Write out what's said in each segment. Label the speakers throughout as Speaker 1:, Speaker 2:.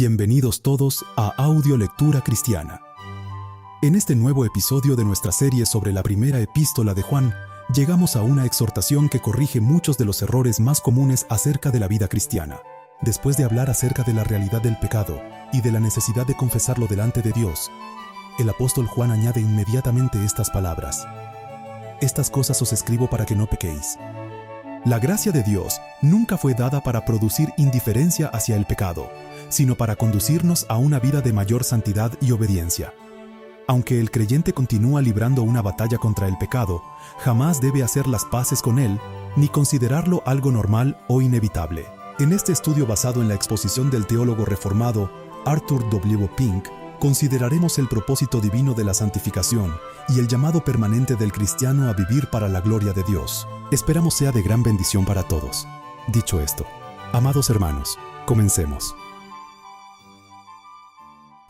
Speaker 1: Bienvenidos todos a Audio Lectura Cristiana. En este nuevo episodio de nuestra serie sobre la primera epístola de Juan, llegamos a una exhortación que corrige muchos de los errores más comunes acerca de la vida cristiana. Después de hablar acerca de la realidad del pecado y de la necesidad de confesarlo delante de Dios, el apóstol Juan añade inmediatamente estas palabras: Estas cosas os escribo para que no pequéis. La gracia de Dios nunca fue dada para producir indiferencia hacia el pecado, sino para conducirnos a una vida de mayor santidad y obediencia. Aunque el creyente continúa librando una batalla contra el pecado, jamás debe hacer las paces con él, ni considerarlo algo normal o inevitable. En este estudio basado en la exposición del teólogo reformado Arthur W. Pink, consideraremos el propósito divino de la santificación y el llamado permanente del cristiano a vivir para la gloria de Dios. Esperamos sea de gran bendición para todos. Dicho esto, amados hermanos, comencemos.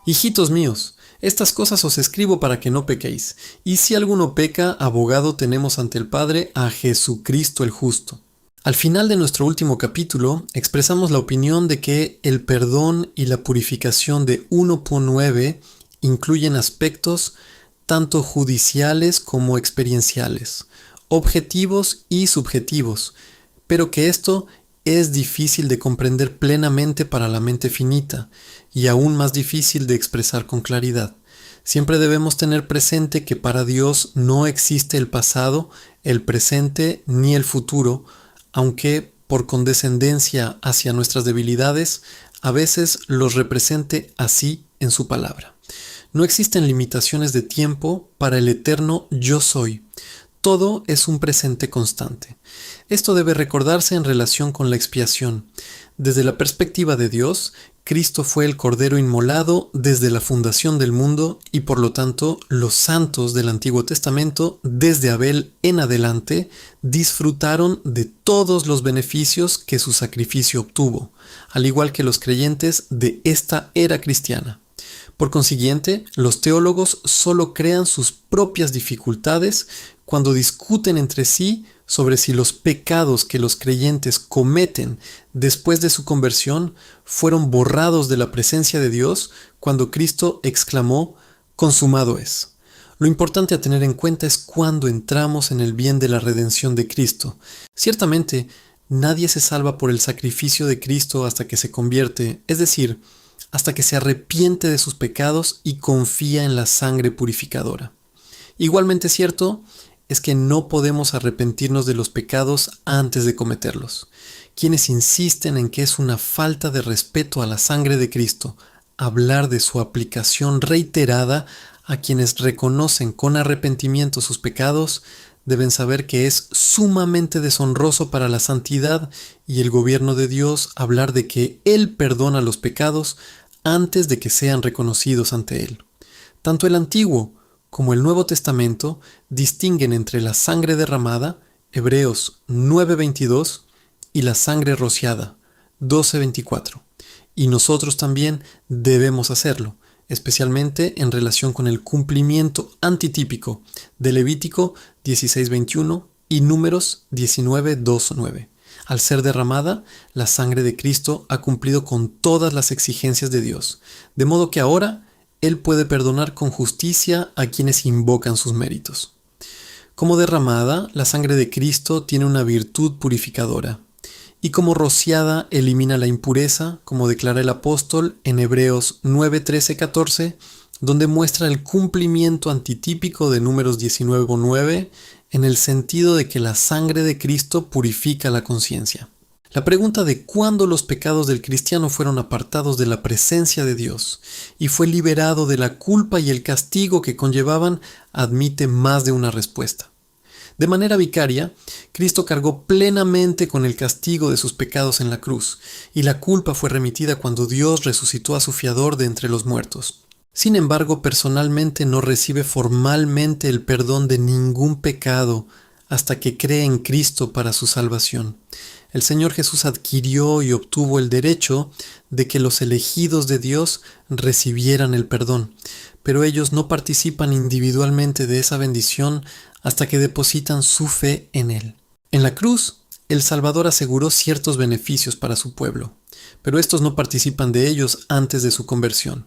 Speaker 2: Hijitos míos, estas cosas os escribo para que no pequéis. Y si alguno peca, abogado tenemos ante el Padre a Jesucristo el justo. Al final de nuestro último capítulo, expresamos la opinión de que el perdón y la purificación de 1.9 incluyen aspectos tanto judiciales como experienciales, objetivos y subjetivos, pero que esto es difícil de comprender plenamente para la mente finita y aún más difícil de expresar con claridad. Siempre debemos tener presente que para Dios no existe el pasado, el presente ni el futuro, aunque por condescendencia hacia nuestras debilidades, a veces los represente así en su palabra. No existen limitaciones de tiempo para el eterno yo soy. Todo es un presente constante. Esto debe recordarse en relación con la expiación. Desde la perspectiva de Dios, Cristo fue el Cordero inmolado desde la fundación del mundo y por lo tanto los santos del Antiguo Testamento, desde Abel en adelante, disfrutaron de todos los beneficios que su sacrificio obtuvo, al igual que los creyentes de esta era cristiana. Por consiguiente, los teólogos solo crean sus propias dificultades cuando discuten entre sí sobre si los pecados que los creyentes cometen después de su conversión fueron borrados de la presencia de Dios cuando Cristo exclamó: «Consumado es». Lo importante a tener en cuenta es cuando entramos en el bien de la redención de Cristo. Ciertamente, nadie se salva por el sacrificio de Cristo hasta que se convierte, es decir, hasta que se arrepiente de sus pecados y confía en la sangre purificadora. Igualmente cierto es que no podemos arrepentirnos de los pecados antes de cometerlos. Quienes insisten en que es una falta de respeto a la sangre de Cristo hablar de su aplicación reiterada a quienes reconocen con arrepentimiento sus pecados, deben saber que es sumamente deshonroso para la santidad y el gobierno de Dios hablar de que Él perdona los pecados antes de que sean reconocidos ante Él. Tanto el Antiguo como el Nuevo Testamento distinguen entre la sangre derramada, Hebreos 9:22, y la sangre rociada, 12:24. Y nosotros también debemos hacerlo, especialmente en relación con el cumplimiento antitípico de Levítico 16:21 y Números 19:2-9. Al ser derramada, la sangre de Cristo ha cumplido con todas las exigencias de Dios, de modo que ahora Él puede perdonar con justicia a quienes invocan sus méritos. Como derramada, la sangre de Cristo tiene una virtud purificadora, y como rociada elimina la impureza, como declara el apóstol en Hebreos 9:13-14, donde muestra el cumplimiento antitípico de Números 19:9, en el sentido de que la sangre de Cristo purifica la conciencia. La pregunta de cuándo los pecados del cristiano fueron apartados de la presencia de Dios y fue liberado de la culpa y el castigo que conllevaban admite más de una respuesta. De manera vicaria, Cristo cargó plenamente con el castigo de sus pecados en la cruz, y la culpa fue remitida cuando Dios resucitó a su fiador de entre los muertos. Sin embargo, personalmente no recibe formalmente el perdón de ningún pecado hasta que cree en Cristo para su salvación. El Señor Jesús adquirió y obtuvo el derecho de que los elegidos de Dios recibieran el perdón, pero ellos no participan individualmente de esa bendición hasta que depositan su fe en Él. En la cruz, el Salvador aseguró ciertos beneficios para su pueblo. pero estos no participan de ellos antes de su conversión.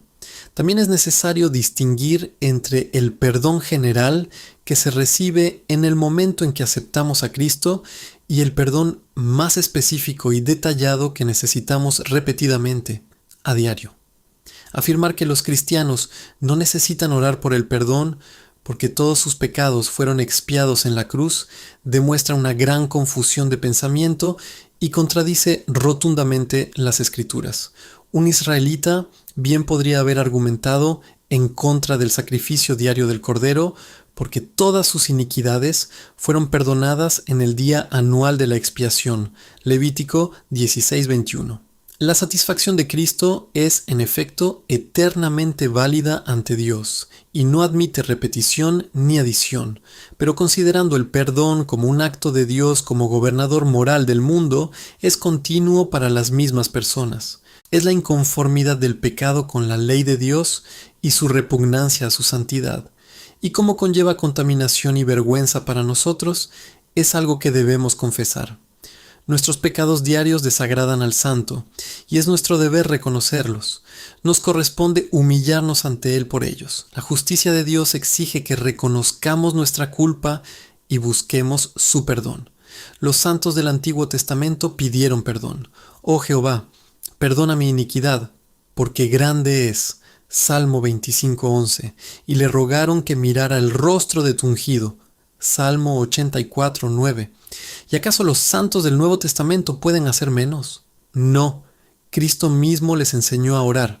Speaker 2: También es necesario distinguir entre el perdón general que se recibe en el momento en que aceptamos a Cristo y el perdón más específico y detallado que necesitamos repetidamente, a diario. Afirmar que los cristianos no necesitan orar por el perdón porque todos sus pecados fueron expiados en la cruz demuestra una gran confusión de pensamiento y contradice rotundamente las Escrituras. Un israelita bien podría haber argumentado en contra del sacrificio diario del Cordero porque todas sus iniquidades fueron perdonadas en el día anual de la expiación. Levítico 16:21. La satisfacción de Cristo es, en efecto, eternamente válida ante Dios y no admite repetición ni adición, pero considerando el perdón como un acto de Dios como gobernador moral del mundo, es continuo para las mismas personas. Es la inconformidad del pecado con la ley de Dios y su repugnancia a su santidad. Y como conlleva contaminación y vergüenza para nosotros, es algo que debemos confesar. Nuestros pecados diarios desagradan al Santo, y es nuestro deber reconocerlos. Nos corresponde humillarnos ante Él por ellos. La justicia de Dios exige que reconozcamos nuestra culpa y busquemos su perdón. Los santos del Antiguo Testamento pidieron perdón. Oh Jehová, perdona mi iniquidad, porque grande es. Salmo 25:11. Y le rogaron que mirara el rostro de tu ungido. Salmo 84:9. ¿Y acaso los santos del Nuevo Testamento pueden hacer menos? No, Cristo mismo les enseñó a orar.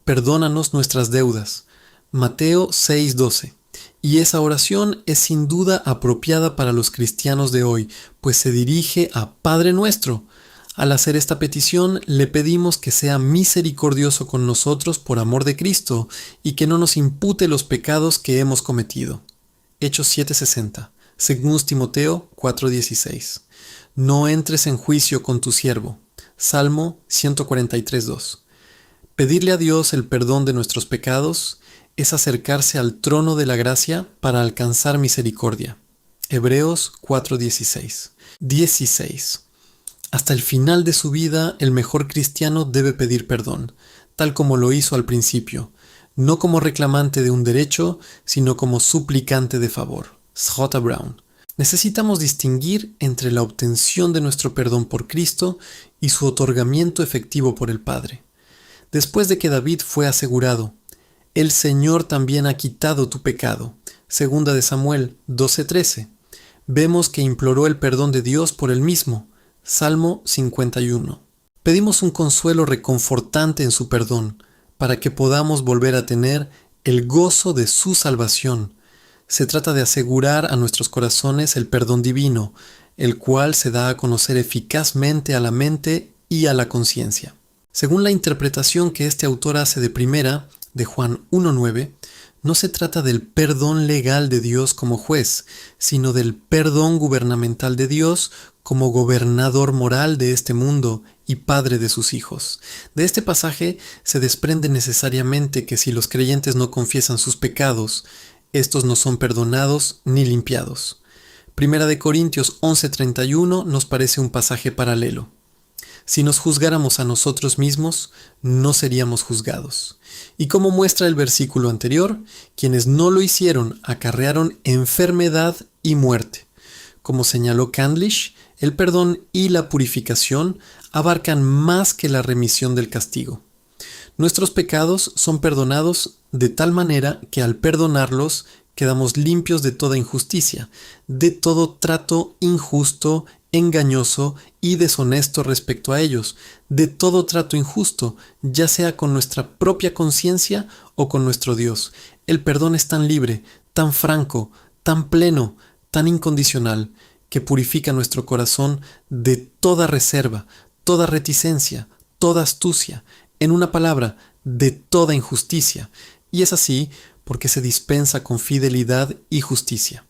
Speaker 2: Perdónanos nuestras deudas. Mateo 6:12. Y esa oración es sin duda apropiada para los cristianos de hoy, pues se dirige a Padre nuestro. Al hacer esta petición, le pedimos que sea misericordioso con nosotros por amor de Cristo y que no nos impute los pecados que hemos cometido. Hechos 7:60. Según Timoteo 4:16. No entres en juicio con tu siervo. Salmo 143:2. Pedirle a Dios el perdón de nuestros pecados es acercarse al trono de la gracia para alcanzar misericordia. Hebreos 4:16. 16. Hasta el final de su vida, el mejor cristiano debe pedir perdón, tal como lo hizo al principio, no como reclamante de un derecho, sino como suplicante de favor. J. Brown. Necesitamos distinguir entre la obtención de nuestro perdón por Cristo y su otorgamiento efectivo por el Padre. Después de que David fue asegurado, el Señor también ha quitado tu pecado. Segunda de Samuel 12:13. Vemos que imploró el perdón de Dios por él mismo. Salmo 51. Pedimos un consuelo reconfortante en su perdón, para que podamos volver a tener el gozo de su salvación. Se trata de asegurar a nuestros corazones el perdón divino, el cual se da a conocer eficazmente a la mente y a la conciencia. Según la interpretación que este autor hace de primera, de Juan 1:9, no se trata del perdón legal de Dios como juez, sino del perdón gubernamental de Dios como gobernador moral de este mundo y padre de sus hijos. De este pasaje se desprende necesariamente que si los creyentes no confiesan sus pecados, estos no son perdonados ni limpiados. Primera de Corintios 11:31 nos parece un pasaje paralelo. Si nos juzgáramos a nosotros mismos, no seríamos juzgados. Y como muestra el versículo anterior, quienes no lo hicieron acarrearon enfermedad y muerte. Como señaló Candlish, el perdón y la purificación abarcan más que la remisión del castigo. Nuestros pecados son perdonados de tal manera que al perdonarlos quedamos limpios de toda injusticia, de todo trato injusto, engañoso y deshonesto respecto a ellos, de todo trato injusto, ya sea con nuestra propia conciencia o con nuestro Dios. El perdón es tan libre, tan franco, tan pleno, tan incondicional, que purifica nuestro corazón de toda reserva, toda reticencia, toda astucia, en una palabra, de toda injusticia, y es así porque se dispensa con fidelidad y justicia.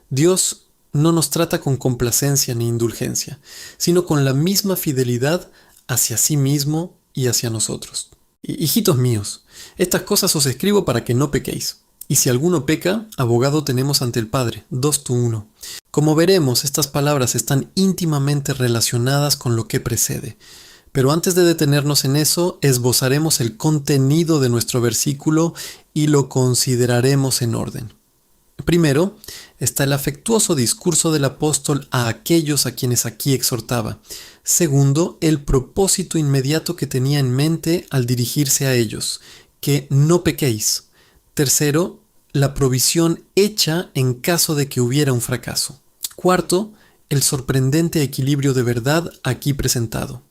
Speaker 2: Dios no nos trata con complacencia ni indulgencia, sino con la misma fidelidad hacia sí mismo y hacia nosotros. Hijitos míos, estas cosas os escribo para que no pequéis. Y si alguno peca, abogado tenemos ante el Padre, 2:1. Como veremos, estas palabras están íntimamente relacionadas con lo que precede. Pero antes de detenernos en eso, esbozaremos el contenido de nuestro versículo y lo consideraremos en orden. Primero, está el afectuoso discurso del apóstol a aquellos a quienes aquí exhortaba. Segundo, el propósito inmediato que tenía en mente al dirigirse a ellos, que no pequéis. Tercero, la provisión hecha en caso de que hubiera un fracaso. Cuarto, el sorprendente equilibrio de verdad aquí presentado.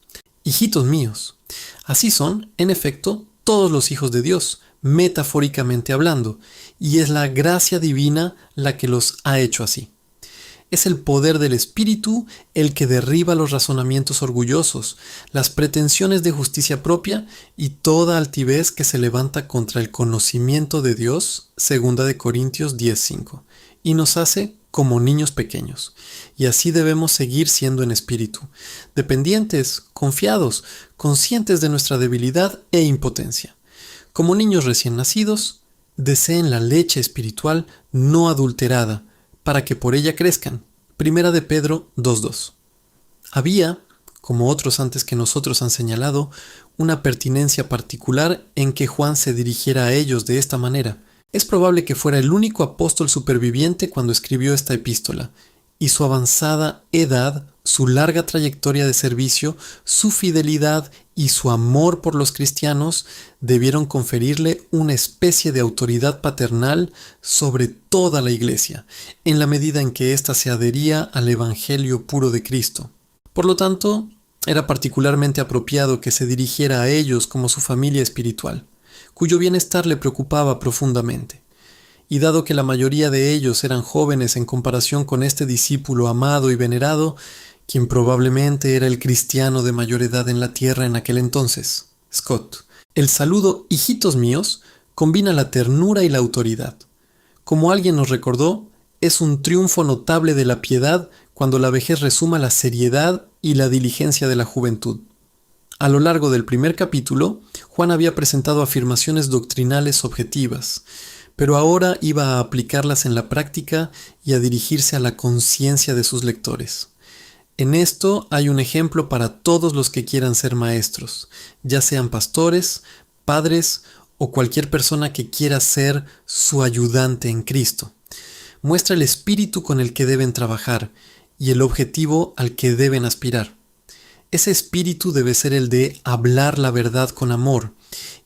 Speaker 2: Hijitos míos, así son, en efecto, todos los hijos de Dios, metafóricamente hablando, y es la gracia divina la que los ha hecho así. Es el poder del Espíritu el que derriba los razonamientos orgullosos, las pretensiones de justicia propia y toda altivez que se levanta contra el conocimiento de Dios, 2 Corintios 10:5, y nos hace como niños pequeños. Y así debemos seguir siendo en espíritu, dependientes, confiados, conscientes de nuestra debilidad e impotencia. Como niños recién nacidos, deseen la leche espiritual no adulterada, para que por ella crezcan. 1 de Pedro 2:2. Había, como otros antes que nosotros han señalado, una pertinencia particular en que Juan se dirigiera a ellos de esta manera. Es probable que fuera el único apóstol superviviente cuando escribió esta epístola, y su avanzada edad, su larga trayectoria de servicio, su fidelidad y su amor por los cristianos debieron conferirle una especie de autoridad paternal sobre toda la Iglesia, en la medida en que ésta se adhería al Evangelio puro de Cristo. Por lo tanto, era particularmente apropiado que se dirigiera a ellos como su familia espiritual, cuyo bienestar le preocupaba profundamente. Y dado que la mayoría de ellos eran jóvenes en comparación con este discípulo amado y venerado, quien probablemente era el cristiano de mayor edad en la tierra en aquel entonces, Scott, el saludo hijitos míos combina la ternura y la autoridad. Como alguien nos recordó, es un triunfo notable de la piedad cuando la vejez resuma la seriedad y la diligencia de la juventud. A lo largo del primer capítulo, Juan había presentado afirmaciones doctrinales objetivas, pero ahora iba a aplicarlas en la práctica y a dirigirse a la conciencia de sus lectores. En esto hay un ejemplo para todos los que quieran ser maestros, ya sean pastores, padres o cualquier persona que quiera ser su ayudante en Cristo. Muestra el espíritu con el que deben trabajar y el objetivo al que deben aspirar. Ese espíritu debe ser el de hablar la verdad con amor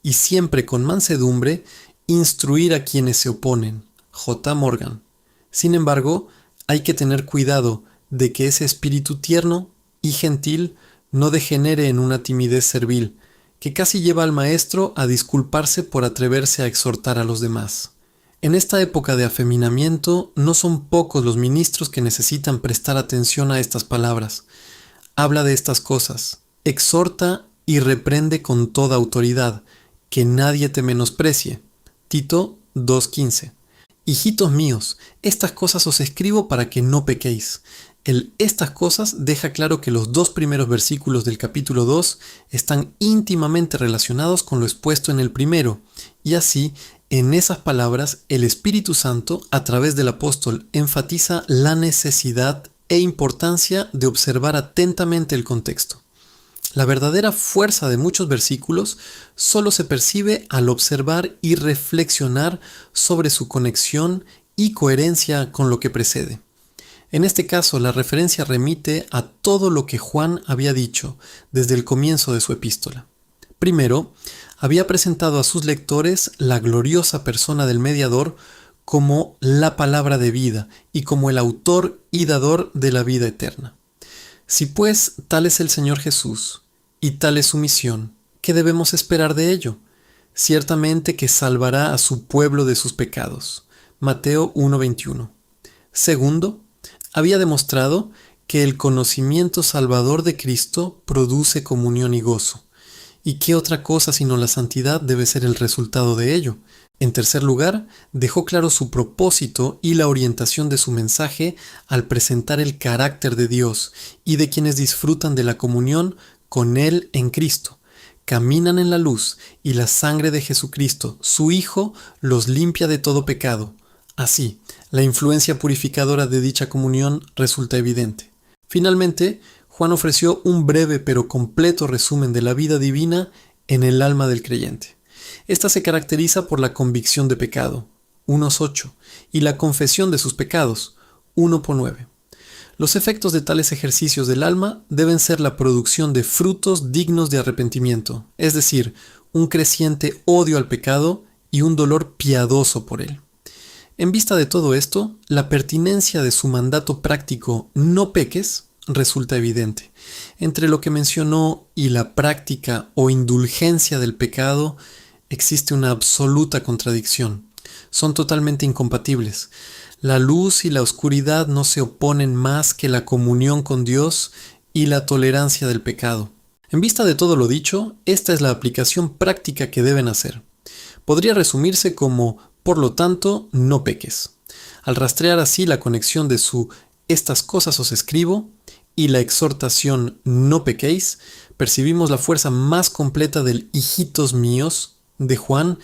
Speaker 2: y siempre con mansedumbre instruir a quienes se oponen. J. Morgan. Sin embargo, hay que tener cuidado de que ese espíritu tierno y gentil no degenere en una timidez servil, que casi lleva al maestro a disculparse por atreverse a exhortar a los demás. En esta época de afeminamiento, no son pocos los ministros que necesitan prestar atención a estas palabras. Habla de estas cosas, exhorta y reprende con toda autoridad, que nadie te menosprecie. Tito 2:15. Hijitos míos, estas cosas os escribo para que no pequéis. El estas cosas deja claro que los dos primeros versículos del capítulo 2 están íntimamente relacionados con lo expuesto en el primero, y así, en esas palabras, el Espíritu Santo, a través del apóstol, enfatiza la necesidad e importancia de observar atentamente el contexto. La verdadera fuerza de muchos versículos solo se percibe al observar y reflexionar sobre su conexión y coherencia con lo que precede. En este caso, la referencia remite a todo lo que Juan había dicho desde el comienzo de su epístola. Primero, había presentado a sus lectores la gloriosa persona del mediador como la palabra de vida y como el autor y dador de la vida eterna. Si pues tal es el Señor Jesús y tal es su misión, ¿qué debemos esperar de ello? Ciertamente que salvará a su pueblo de sus pecados. Mateo 1:21. Segundo, había demostrado que el conocimiento salvador de Cristo produce comunión y gozo. ¿Y qué otra cosa sino la santidad debe ser el resultado de ello? En tercer lugar, dejó claro su propósito y la orientación de su mensaje al presentar el carácter de Dios y de quienes disfrutan de la comunión con Él en Cristo. Caminan en la luz y la sangre de Jesucristo, su Hijo, los limpia de todo pecado. Así, la influencia purificadora de dicha comunión resulta evidente. Finalmente, Juan ofreció un breve pero completo resumen de la vida divina en el alma del creyente. Esta se caracteriza por la convicción de pecado, 1:8, y la confesión de sus pecados, 1:9. Los efectos de tales ejercicios del alma deben ser la producción de frutos dignos de arrepentimiento, es decir, un creciente odio al pecado y un dolor piadoso por él. En vista de todo esto, la pertinencia de su mandato práctico "no peques" resulta evidente. Entre lo que mencionó y la práctica o indulgencia del pecado existe una absoluta contradicción. Son totalmente incompatibles. La luz y la oscuridad no se oponen más que la comunión con Dios y la tolerancia del pecado. En vista de todo lo dicho, esta es la aplicación práctica que deben hacer. Podría resumirse como: por lo tanto, no peques. Al rastrear así la conexión de su "estas cosas os escribo" y la exhortación "no pequéis", percibimos la fuerza más completa del "hijitos míos" de Juan,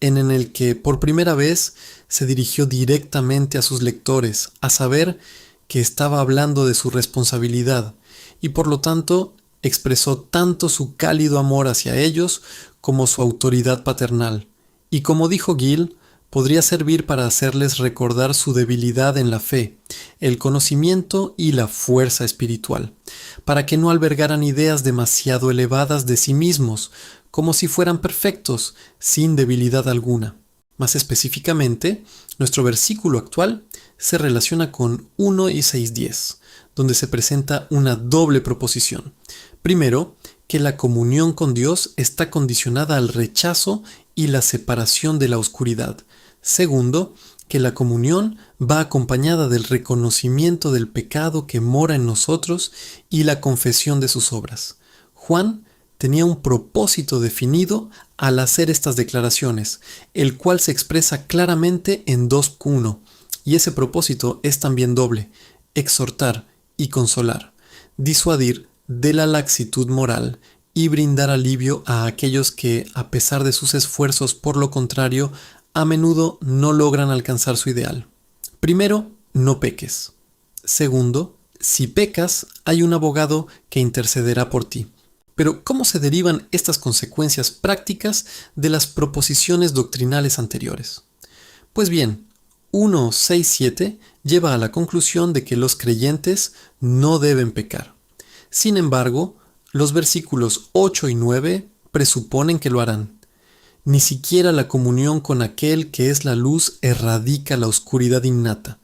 Speaker 2: en el que por primera vez se dirigió directamente a sus lectores, a saber que estaba hablando de su responsabilidad, y por lo tanto expresó tanto su cálido amor hacia ellos como su autoridad paternal. Y como dijo Gill, podría servir para hacerles recordar su debilidad en la fe, el conocimiento y la fuerza espiritual, para que no albergaran ideas demasiado elevadas de sí mismos, como si fueran perfectos, sin debilidad alguna. Más específicamente, nuestro versículo actual se relaciona con 1 y 6:10, donde se presenta una doble proposición. Primero, que la comunión con Dios está condicionada al rechazo y la separación de la oscuridad. Segundo, que la comunión va acompañada del reconocimiento del pecado que mora en nosotros y la confesión de sus obras. Juan tenía un propósito definido al hacer estas declaraciones, el cual se expresa claramente en 2:1, y ese propósito es también doble: exhortar y consolar, disuadir de la laxitud moral y brindar alivio a aquellos que, a pesar de sus esfuerzos por lo contrario, a menudo no logran alcanzar su ideal. Primero, no peques. Segundo, si pecas, hay un abogado que intercederá por ti. Pero, ¿cómo se derivan estas consecuencias prácticas de las proposiciones doctrinales anteriores? Pues bien, 1:6-7 lleva a la conclusión de que los creyentes no deben pecar. Sin embargo, los versículos 8 y 9 presuponen que lo harán. Ni siquiera la comunión con aquel que es la luz erradica la oscuridad innata.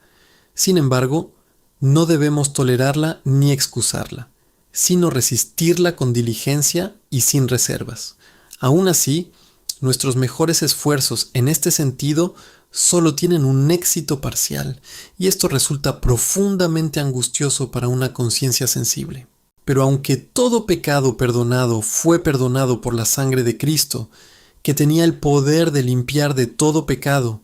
Speaker 2: Sin embargo, no debemos tolerarla ni excusarla, sino resistirla con diligencia y sin reservas. Aún así, nuestros mejores esfuerzos en este sentido solo tienen un éxito parcial, y esto resulta profundamente angustioso para una conciencia sensible. Pero aunque todo pecado perdonado fue perdonado por la sangre de Cristo, que tenía el poder de limpiar de todo pecado,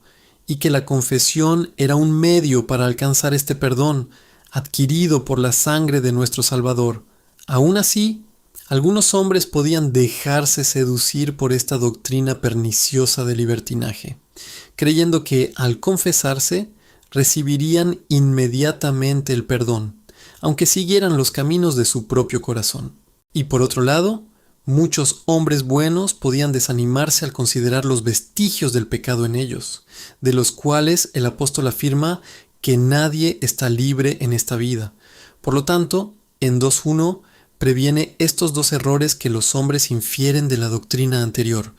Speaker 2: y que la confesión era un medio para alcanzar este perdón, adquirido por la sangre de nuestro Salvador, aún así, algunos hombres podían dejarse seducir por esta doctrina perniciosa de libertinaje, creyendo que al confesarse recibirían inmediatamente el perdón, aunque siguieran los caminos de su propio corazón. Y por otro lado, muchos hombres buenos podían desanimarse al considerar los vestigios del pecado en ellos, de los cuales el apóstol afirma que nadie está libre en esta vida. Por lo tanto, en 2:1 previene estos dos errores que los hombres infieren de la doctrina anterior: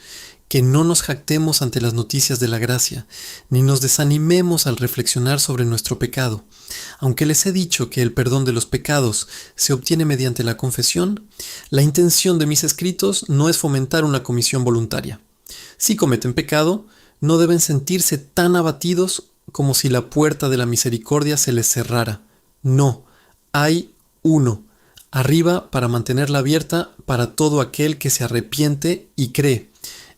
Speaker 2: que no nos jactemos ante las noticias de la gracia, ni nos desanimemos al reflexionar sobre nuestro pecado. Aunque les he dicho que el perdón de los pecados se obtiene mediante la confesión, la intención de mis escritos no es fomentar una comisión voluntaria. Si cometen pecado, no deben sentirse tan abatidos como si la puerta de la misericordia se les cerrara. No, hay uno arriba para mantenerla abierta para todo aquel que se arrepiente y cree.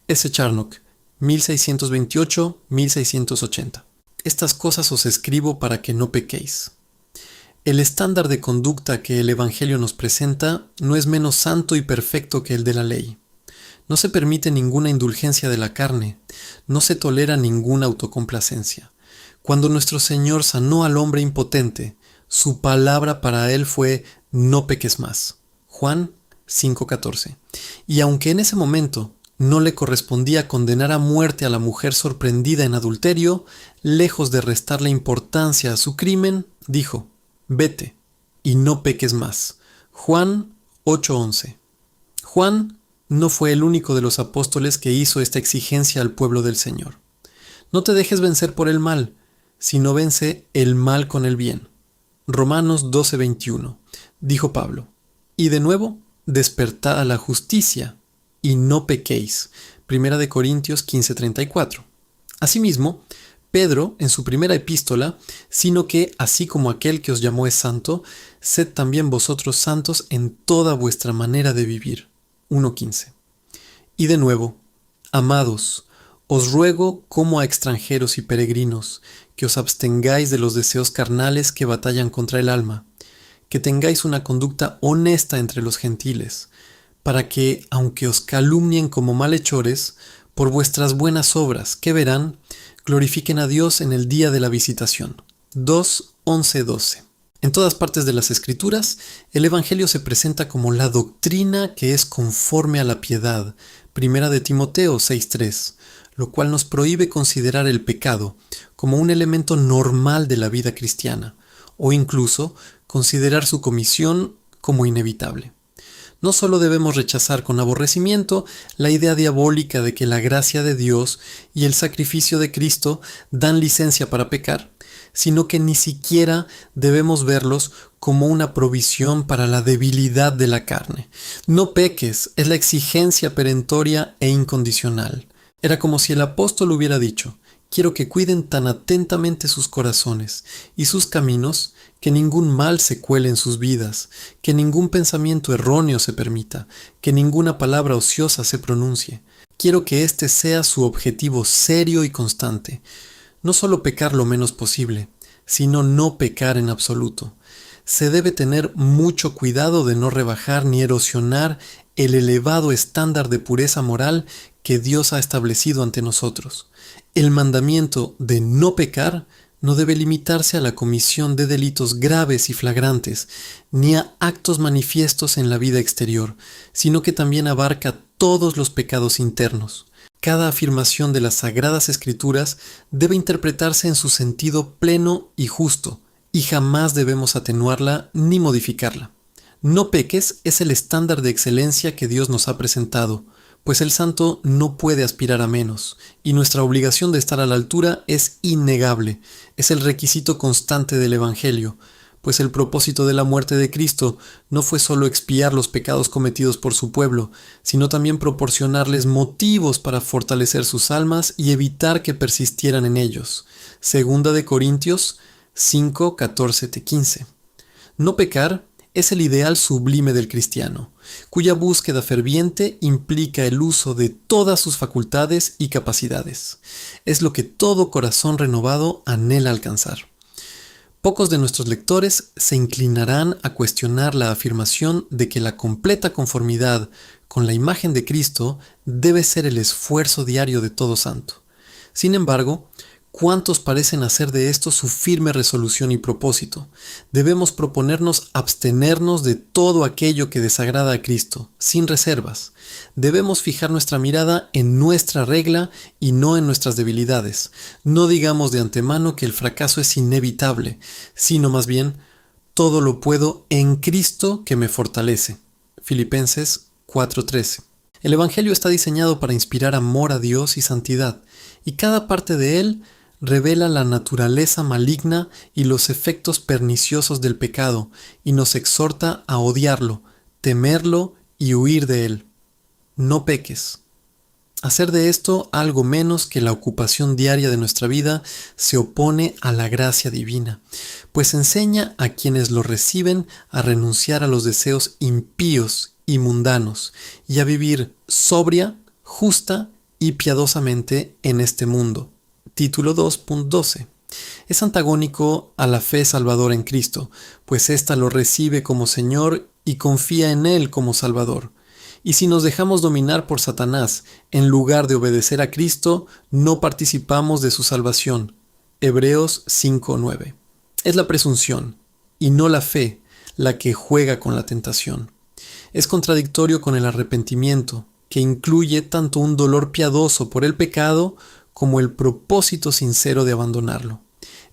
Speaker 2: S. Charnock, 1628-1680. Estas cosas os escribo para que no pequéis. El estándar de conducta que el Evangelio nos presenta no es menos santo y perfecto que el de la ley. No se permite ninguna indulgencia de la carne, no se tolera ninguna autocomplacencia. Cuando nuestro Señor sanó al hombre impotente, Su palabra para él fue: no peques más. Juan 5:14. Y aunque en ese momento no le correspondía condenar a muerte a la mujer sorprendida en adulterio, lejos de restarle importancia a su crimen, dijo: vete y no peques más. Juan 8:11. Juan no fue el único de los apóstoles que hizo esta exigencia al pueblo del Señor. No te dejes vencer por el mal, sino vence el mal con el bien. Romanos 12:21. Dijo Pablo: y de nuevo, despertad a la justicia y no pequéis. Primera de Corintios 15:34. Asimismo, Pedro, en su primera epístola, sino que, así como aquel que os llamó es santo, sed también vosotros santos en toda vuestra manera de vivir. 1:15. Y de nuevo, amados, os ruego como a extranjeros y peregrinos, que os abstengáis de los deseos carnales que batallan contra el alma, que tengáis una conducta honesta entre los gentiles, para que, aunque os calumnien como malhechores, por vuestras buenas obras, que verán, glorifiquen a Dios en el día de la visitación. 2:11-12. En todas partes de las Escrituras, el Evangelio se presenta como la doctrina que es conforme a la piedad. Primera de Timoteo 6:3, lo cual nos prohíbe considerar el pecado como un elemento normal de la vida cristiana, o incluso considerar su comisión como inevitable. No solo debemos rechazar con aborrecimiento la idea diabólica de que la gracia de Dios y el sacrificio de Cristo dan licencia para pecar, sino que ni siquiera debemos verlos como una provisión para la debilidad de la carne. No peques es la exigencia perentoria e incondicional. Era como si el apóstol hubiera dicho: quiero que cuiden tan atentamente sus corazones y sus caminos, que ningún mal se cuele en sus vidas, que ningún pensamiento erróneo se permita, que ninguna palabra ociosa se pronuncie. Quiero que este sea su objetivo serio y constante. No solo pecar lo menos posible, sino no pecar en absoluto. Se debe tener mucho cuidado de no rebajar ni erosionar el elevado estándar de pureza moral que Dios ha establecido ante nosotros. El mandamiento de no pecar no debe limitarse a la comisión de delitos graves y flagrantes, ni a actos manifiestos en la vida exterior, sino que también abarca todos los pecados internos. Cada afirmación de las Sagradas Escrituras debe interpretarse en su sentido pleno y justo, y jamás debemos atenuarla ni modificarla. No peques es el estándar de excelencia que Dios nos ha presentado, pues el santo no puede aspirar a menos, y nuestra obligación de estar a la altura es innegable, es el requisito constante del Evangelio, pues el propósito de la muerte de Cristo no fue solo expiar los pecados cometidos por su pueblo, sino también proporcionarles motivos para fortalecer sus almas y evitar que persistieran en ellos. Segunda de Corintios 5:14-15. No pecar es el ideal sublime del cristiano, cuya búsqueda ferviente implica el uso de todas sus facultades y capacidades. Es lo que todo corazón renovado anhela alcanzar. Pocos de nuestros lectores se inclinarán a cuestionar la afirmación de que la completa conformidad con la imagen de Cristo debe ser el esfuerzo diario de todo santo. Sin embargo, ¿cuántos parecen hacer de esto su firme resolución y propósito? Debemos proponernos abstenernos de todo aquello que desagrada a Cristo, sin reservas. Debemos fijar nuestra mirada en nuestra regla y no en nuestras debilidades. No digamos de antemano que el fracaso es inevitable, sino más bien, todo lo puedo en Cristo que me fortalece. Filipenses 4:13. El Evangelio está diseñado para inspirar amor a Dios y santidad, y cada parte de él revela la naturaleza maligna y los efectos perniciosos del pecado, y nos exhorta a odiarlo, temerlo y huir de él. No peques. Hacer de esto algo menos que la ocupación diaria de nuestra vida se opone a la gracia divina, pues enseña a quienes lo reciben a renunciar a los deseos impíos y mundanos y a vivir sobria, justa y piadosamente en este mundo. Título 2.12. Es antagónico a la fe salvadora en Cristo, pues ésta lo recibe como Señor y confía en Él como Salvador. Y si nos dejamos dominar por Satanás, en lugar de obedecer a Cristo, no participamos de su salvación. Hebreos 5:9. Es la presunción, y no la fe la que juega con la tentación. Es contradictorio con el arrepentimiento, que incluye tanto un dolor piadoso por el pecado como el propósito sincero de abandonarlo.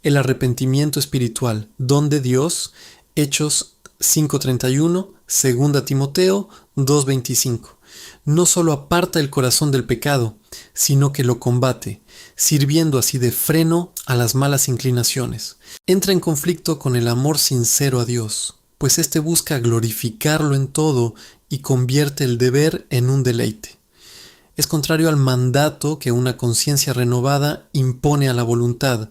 Speaker 2: El arrepentimiento espiritual, don de Dios, Hechos 5:31, 2 Timoteo 2:25. No solo aparta el corazón del pecado, sino que lo combate, sirviendo así de freno a las malas inclinaciones. Entra en conflicto con el amor sincero a Dios, pues éste busca glorificarlo en todo y convierte el deber en un deleite. Es contrario al mandato que una conciencia renovada impone a la voluntad,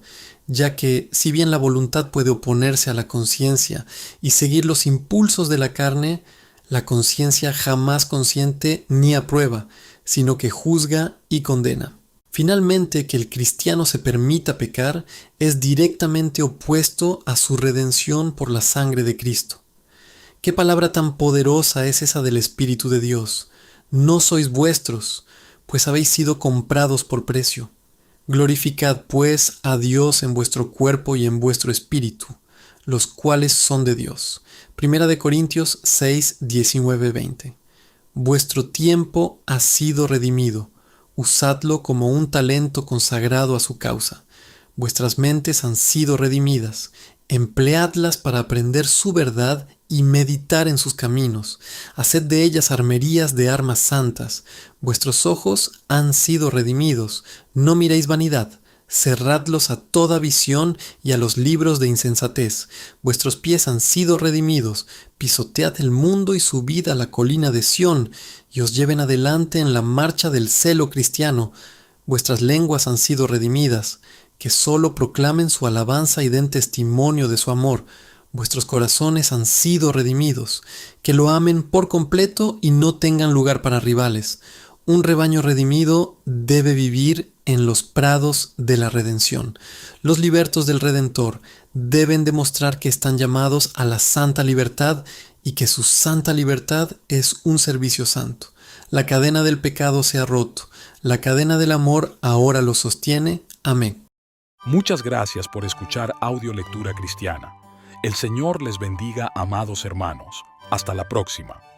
Speaker 2: ya que si bien la voluntad puede oponerse a la conciencia y seguir los impulsos de la carne, la conciencia jamás consiente ni aprueba, sino que juzga y condena. Finalmente, que el cristiano se permita pecar es directamente opuesto a su redención por la sangre de Cristo. ¿Qué palabra tan poderosa es esa del Espíritu de Dios? No sois vuestros, pues habéis sido comprados por precio. Glorificad pues a Dios en vuestro cuerpo y en vuestro espíritu, los cuales son de Dios. 1 Corintios 6, 19, 20. Vuestro tiempo ha sido redimido, usadlo como un talento consagrado a su causa. Vuestras mentes han sido redimidas, empleadlas para aprender su verdad y meditar en sus caminos. Haced de ellas armerías de armas santas. Vuestros ojos han sido redimidos. No miréis vanidad. Cerradlos a toda visión y a los libros de insensatez. Vuestros pies han sido redimidos. Pisotead el mundo y subid a la colina de Sión, y os lleven adelante en la marcha del celo cristiano. Vuestras lenguas han sido redimidas, que solo proclamen su alabanza y den testimonio de su amor. Vuestros corazones han sido redimidos, que lo amen por completo y no tengan lugar para rivales. Un rebaño redimido debe vivir en los prados de la redención. Los libertos del Redentor deben demostrar que están llamados a la santa libertad y que su santa libertad es un servicio santo. La cadena del pecado se ha roto. La cadena del amor ahora lo sostiene. Amén.
Speaker 3: Muchas gracias por escuchar Audio Lectura Cristiana. El Señor les bendiga, amados hermanos. Hasta la próxima.